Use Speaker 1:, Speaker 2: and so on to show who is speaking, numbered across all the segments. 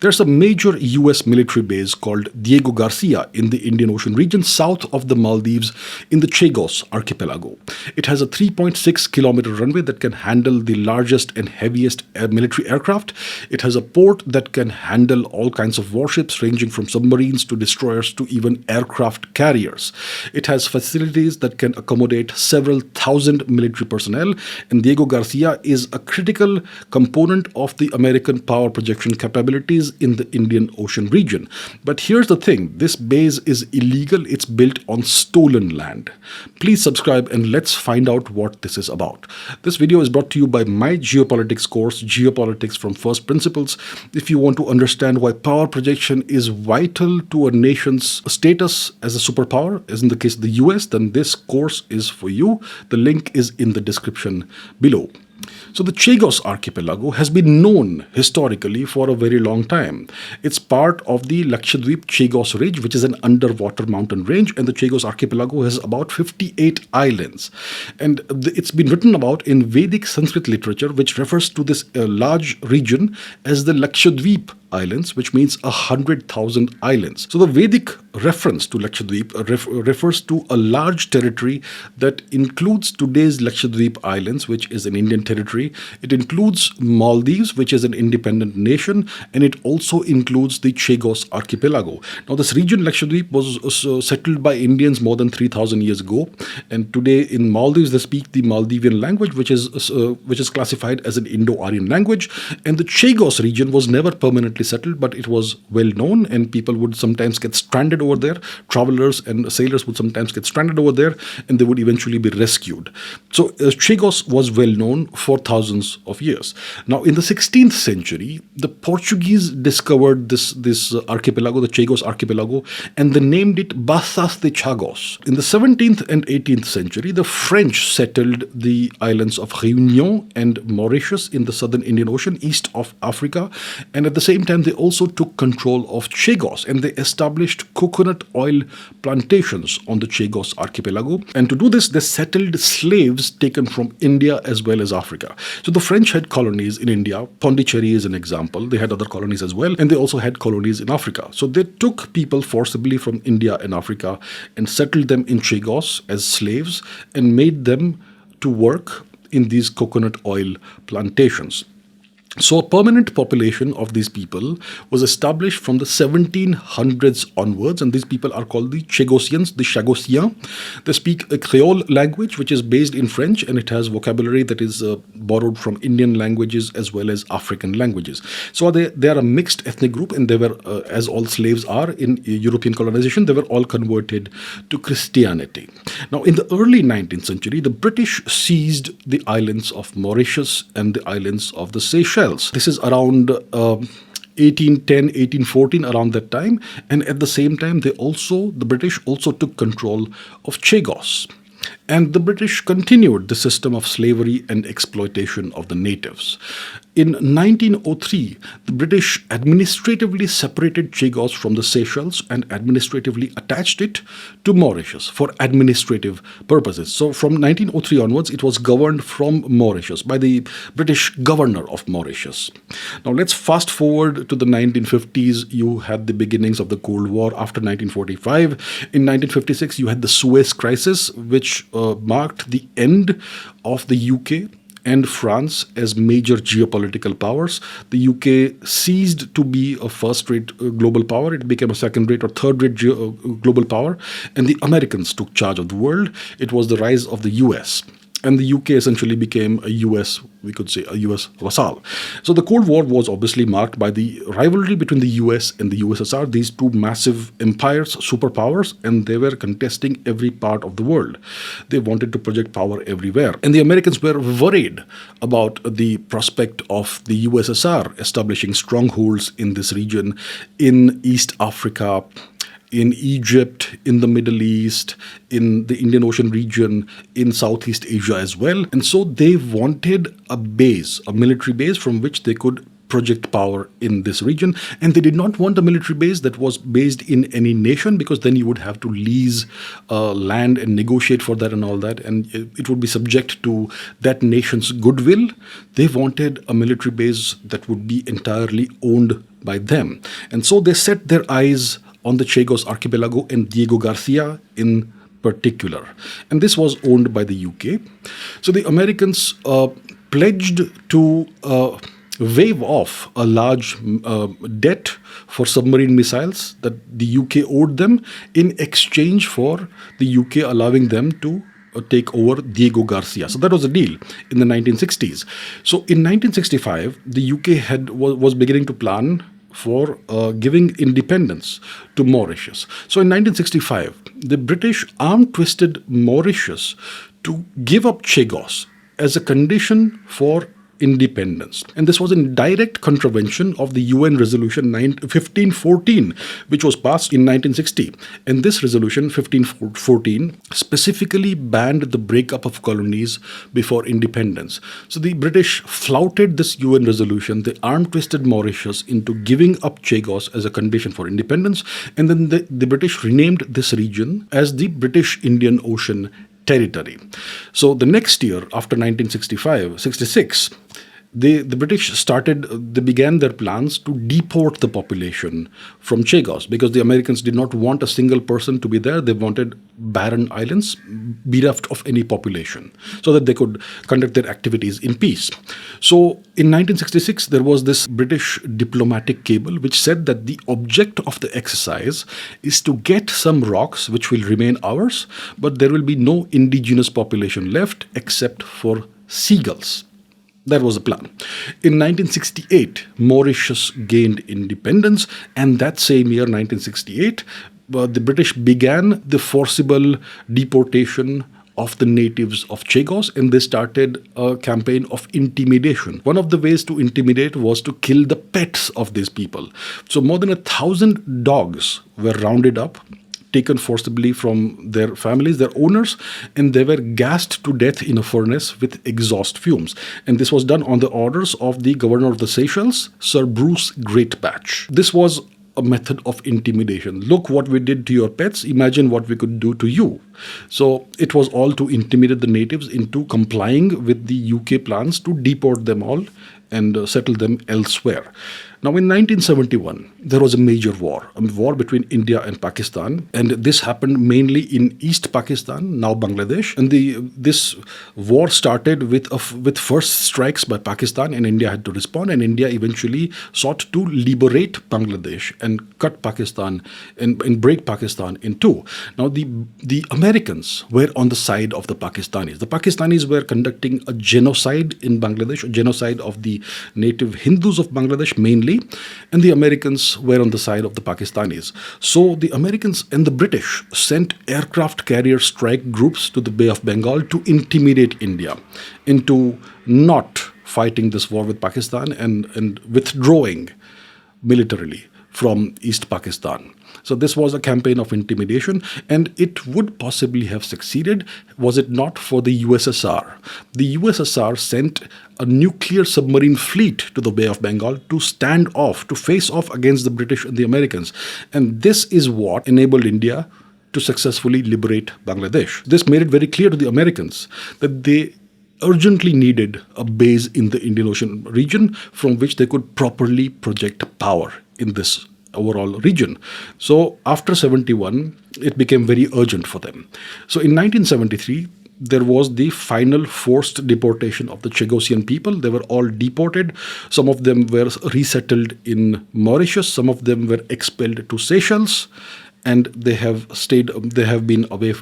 Speaker 1: There's a major US military base called Diego Garcia in the Indian Ocean region south of the Maldives in the Chagos archipelago. It has a 3.6-kilometer runway that can handle the largest and heaviest military aircraft. It has a port that can handle all kinds of warships ranging from submarines to destroyers to even aircraft carriers. It has facilities that can accommodate several thousand military personnel, and Diego Garcia is a critical component of the American power projection capabilities in the Indian Ocean region. But here's the thing, this base is illegal, it's built on stolen land. Please subscribe and let's find out what this is about. This video is brought to you by my geopolitics course, Geopolitics from First Principles. If you want to understand why power projection is vital to a nation's status as a superpower, as in the case of the US, then this course is for you. The link is in the description below. So the Chagos archipelago has been known historically for a very long time. It's part of the Lakshadweep Chagos Ridge, which is an underwater mountain range, and the Chagos archipelago has about 58 islands. And it's been written about in Vedic Sanskrit literature, which refers to this large region as the Lakshadweep Islands, which means 100,000 islands. So the Vedic reference to Lakshadweep refers to a large territory that includes today's Lakshadweep Islands, which is an Indian territory. It includes Maldives, which is an independent nation, and it also includes the Chagos archipelago. Now, this region, Lakshadweep, was settled by Indians more than 3,000 years ago, and today in Maldives they speak the Maldivian language, which is classified as an Indo-Aryan language. And the Chagos region was never permanently settled, but it was well known, and people would sometimes get stranded over there. Travelers and sailors would sometimes get stranded over there, and they would eventually be rescued. So Chagos was well known for thousands of years. Now, in the 16th century, the Portuguese discovered this archipelago, the Chagos archipelago, and they named it Baças de Chagos. In the 17th and 18th century, the French settled the islands of Réunion and Mauritius in the southern Indian Ocean, east of Africa, and at the same time they also took control of Chagos, and they established coconut oil plantations on the Chagos archipelago. And to do this, they settled slaves taken from India as well as Africa. So the French had colonies in India. Pondicherry is an example. They had other colonies as well, and they also had colonies in Africa. So they took people forcibly from India and Africa and settled them in Chagos as slaves and made them to work in these coconut oil plantations. So a permanent population of these people was established from the 1700s onwards, and these people are called the Chagosians, the Chagosiens. They speak a Creole language, which is based in French, and it has vocabulary that is borrowed from Indian languages as well as African languages. So they are a mixed ethnic group, and they were, as all slaves are in European colonization, they were all converted to Christianity. Now, in the early 19th century, the British seized the islands of Mauritius and the islands of the Seychelles. This is around 1810, 1814, around that time. And at the same time, the British also took control of Chagos. And the British continued the system of slavery and exploitation of the natives. In 1903, the British administratively separated Chagos from the Seychelles and administratively attached it to Mauritius for administrative purposes. So from 1903 onwards, it was governed from Mauritius by the British governor of Mauritius. Now let's fast forward to the 1950s. You had the beginnings of the Cold War after 1945. In 1956, you had the Suez Crisis, which marked the end of the UK and France as major geopolitical powers. The UK ceased to be a first-rate global power. It became a second-rate or third-rate global power, and the Americans took charge of the world. It was the rise of the US. And the UK essentially became a US, we could say, a US vassal. So the Cold War was obviously marked by the rivalry between the US and the USSR, these two massive empires, superpowers, and they were contesting every part of the world. They wanted to project power everywhere. And the Americans were worried about the prospect of the USSR establishing strongholds in this region, in East Africa, in Egypt, in the Middle East, in the Indian Ocean region, in Southeast Asia as well. And so they wanted a base, a military base from which they could project power in this region. And they did not want a military base that was based in any nation, because then you would have to lease land and negotiate for that and all that, and it would be subject to that nation's goodwill. They wanted a military base that would be entirely owned by them. And so they set their eyes on the Chagos archipelago and Diego Garcia in particular. And this was owned by the UK. So the Americans pledged to waive off a large debt for submarine missiles that the UK owed them, in exchange for the UK allowing them to take over Diego Garcia. So that was a deal in the 1960s. So in 1965, the UK was beginning to plan for giving independence to Mauritius. So in 1965, the British arm-twisted Mauritius to give up Chagos as a condition for independence. And this was in direct contravention of the UN Resolution 1514, which was passed in 1960. And this resolution, 1514, specifically banned the breakup of colonies before independence. So the British flouted this UN resolution. They arm-twisted Mauritius into giving up Chagos as a condition for independence. And then the British renamed this region as the British Indian Ocean Territory. So the next year, after 1966, the British began their plans to deport the population from Chagos, because the Americans did not want a single person to be there. They wanted barren islands bereft of any population, so that they could conduct their activities in peace. So in 1966, there was this British diplomatic cable which said that the object of the exercise is to get some rocks which will remain ours, but there will be no indigenous population left except for seagulls. That was the plan. In 1968, Mauritius gained independence, and that same year, 1968, the British began the forcible deportation of the natives of Chagos, and they started a campaign of intimidation. One of the ways to intimidate was to kill the pets of these people. So more than 1,000 dogs were rounded up, taken forcibly from their families, their owners, and they were gassed to death in a furnace with exhaust fumes. And this was done on the orders of the governor of the Seychelles, Sir Bruce Greatbatch. This was a method of intimidation. Look what we did to your pets, imagine what we could do to you. So it was all to intimidate the natives into complying with the UK plans to deport them all and settle them elsewhere. Now, in 1971, there was a major war, a war between India and Pakistan, and this happened mainly in East Pakistan, now Bangladesh. And this war started with first strikes by Pakistan, and India had to respond. And India eventually sought to liberate Bangladesh and cut Pakistan and break Pakistan in two. Now, the Americans were on the side of the Pakistanis. The Pakistanis were conducting a genocide in Bangladesh, a genocide of the native Hindus of Bangladesh mainly. And the Americans were on the side of the Pakistanis. So the Americans and the British sent aircraft carrier strike groups to the Bay of Bengal to intimidate India into not fighting this war with Pakistan and withdrawing militarily from East Pakistan. So this was a campaign of intimidation, and it would possibly have succeeded was it not for the USSR. The USSR sent a nuclear submarine fleet to the Bay of Bengal to stand off, to face off against the British and the Americans. And this is what enabled India to successfully liberate Bangladesh. This made it very clear to the Americans that they urgently needed a base in the Indian Ocean region from which they could properly project power in this overall region. So after 71, it became very urgent for them. So in 1973, there was the final forced deportation of the Chagosian people. They were all deported. Some of them were resettled in Mauritius. Some of them were expelled to Seychelles. And they have been away,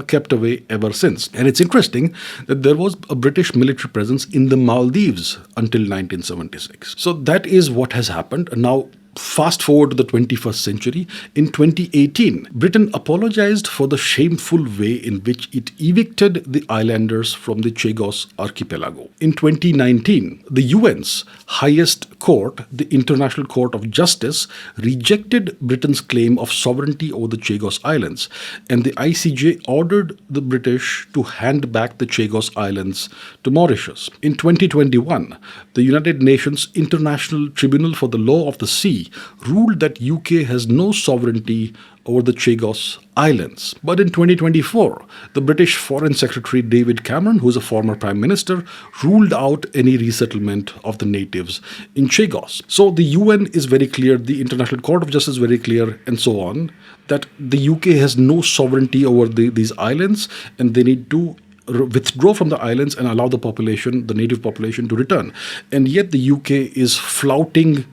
Speaker 1: kept away ever since. And it's interesting that there was a British military presence in the Maldives until 1976. So that is what has happened. Now, Fast forward to the 21st century. In 2018, Britain apologized for the shameful way in which it evicted the islanders from the Chagos archipelago. In 2019, the UN's highest court, the International Court of Justice, rejected Britain's claim of sovereignty over the Chagos Islands, and the ICJ ordered the British to hand back the Chagos Islands to Mauritius. In 2021, the United Nations International Tribunal for the Law of the Sea ruled that UK has no sovereignty over the Chagos Islands. But in 2024, the British Foreign Secretary David Cameron, who is a former Prime Minister, ruled out any resettlement of the natives in Chagos. So the UN is very clear, the International Court of Justice is very clear, and so on, that the UK has no sovereignty over these islands, and they need to withdraw from the islands and allow the population, the native population, to return. And yet the UK is flouting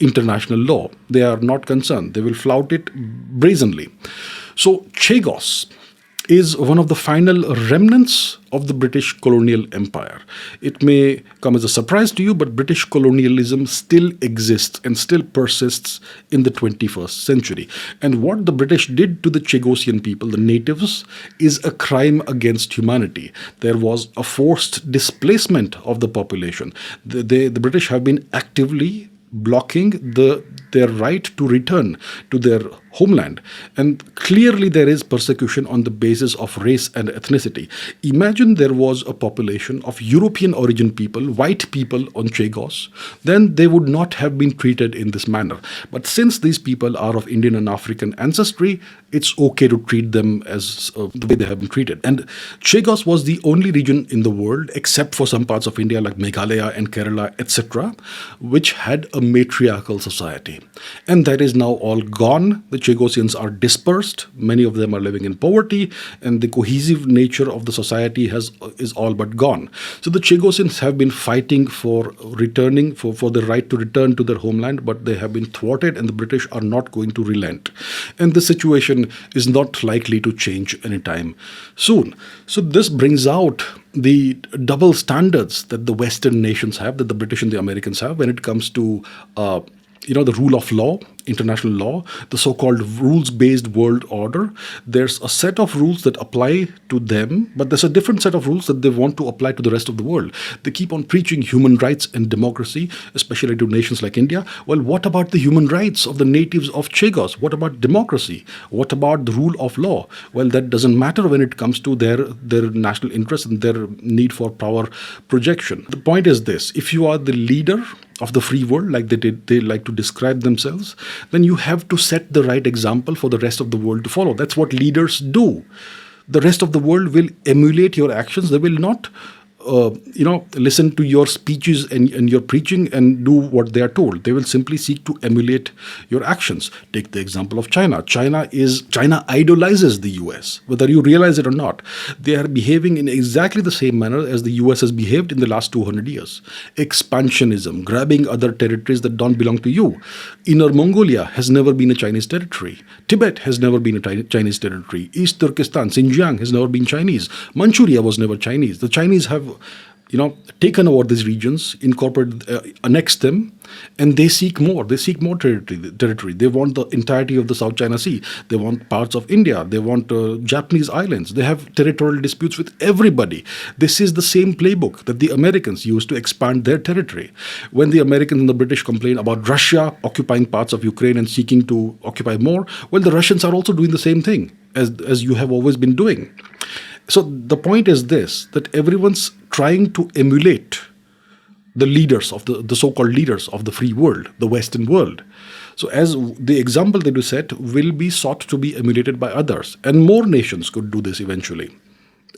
Speaker 1: international law. They are not concerned. They will flout it brazenly. So Chagos is one of the final remnants of the British colonial empire. It may come as a surprise to you, but British colonialism still exists and still persists in the 21st century. And what the British did to the Chagosian people, the natives, is a crime against humanity. There was a forced displacement of the population. The British have been actively blocking their right to return to their homeland. And clearly there is persecution on the basis of race and ethnicity. Imagine there was a population of European origin people, white people on Chagos, then they would not have been treated in this manner. But since these people are of Indian and African ancestry, it's okay to treat them as the way they have been treated. And Chagos was the only region in the world, except for some parts of India like Meghalaya and Kerala, etc., which had a matriarchal society. And that is now all gone. The Chagosians are dispersed. Many of them are living in poverty, and the cohesive nature of the society is all but gone. So the Chagosians have been fighting for returning, for the right to return to their homeland, but they have been thwarted, and the British are not going to relent. And the situation is not likely to change anytime soon. So this brings out the double standards that the Western nations have, that the British and the Americans have when it comes to the rule of law, international law, the so-called rules-based world order. There's a set of rules that apply to them, but there's a different set of rules that they want to apply to the rest of the world. They keep on preaching human rights and democracy, especially to nations like India. Well, what about the human rights of the natives of Chagos? What about democracy? What about the rule of law? Well, that doesn't matter when it comes to their national interest and their need for power projection. The point is this: if you are the leader of the free world, like they like to describe themselves, then you have to set the right example for the rest of the world to follow. That's what leaders do. The rest of the world will emulate your actions. They will not listen to your speeches and your preaching and do what they are told. They will simply seek to emulate your actions. Take the example of China. China idolizes the US, whether you realize it or not. They are behaving in exactly the same manner as the US has behaved in the last 200 years. Expansionism, grabbing other territories that don't belong to you. Inner Mongolia has never been a Chinese territory. Tibet has never been a Chinese territory. East Turkestan, Xinjiang has never been Chinese. Manchuria was never Chinese. The Chinese have taken over these regions, incorporated, annexed them, and they seek more. They seek more territory. They want the entirety of the South China Sea. They want parts of India. They want Japanese islands. They have territorial disputes with everybody. This is the same playbook that the Americans used to expand their territory. When the Americans and the British complain about Russia occupying parts of Ukraine and seeking to occupy more, well, the Russians are also doing the same thing, as you have always been doing. So the point is this, that everyone's trying to emulate the leaders of the so-called leaders of the free world, the Western world. So as the example that you set will be sought to be emulated by others, and more nations could do this eventually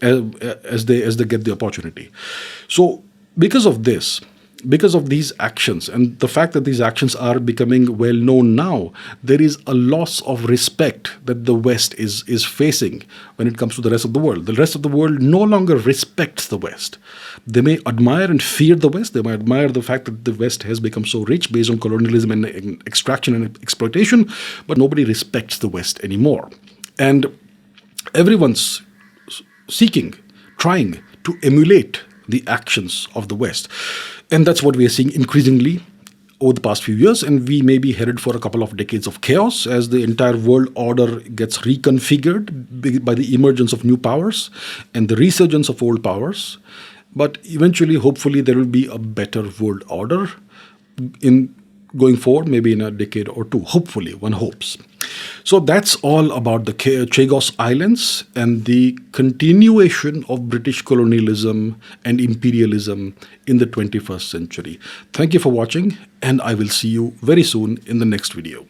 Speaker 1: as they get the opportunity. So because of this, because of these actions and the fact that these actions are becoming well known now, there is a loss of respect that the West is facing when it comes to the rest of the world. The rest of the world no longer respects the West. They may admire and fear the West. They may admire the fact that the West has become so rich based on colonialism and extraction and exploitation, but nobody respects the West anymore. And everyone's trying to emulate the actions of the West. And that's what we are seeing increasingly over the past few years, and we may be headed for a couple of decades of chaos as the entire world order gets reconfigured by the emergence of new powers and the resurgence of old powers. But eventually, hopefully, there will be a better world order in going forward, maybe in a decade or two. Hopefully, one hopes. So that's all about the Chagos Islands and the continuation of British colonialism and imperialism in the 21st century. Thank you for watching, and I will see you very soon in the next video.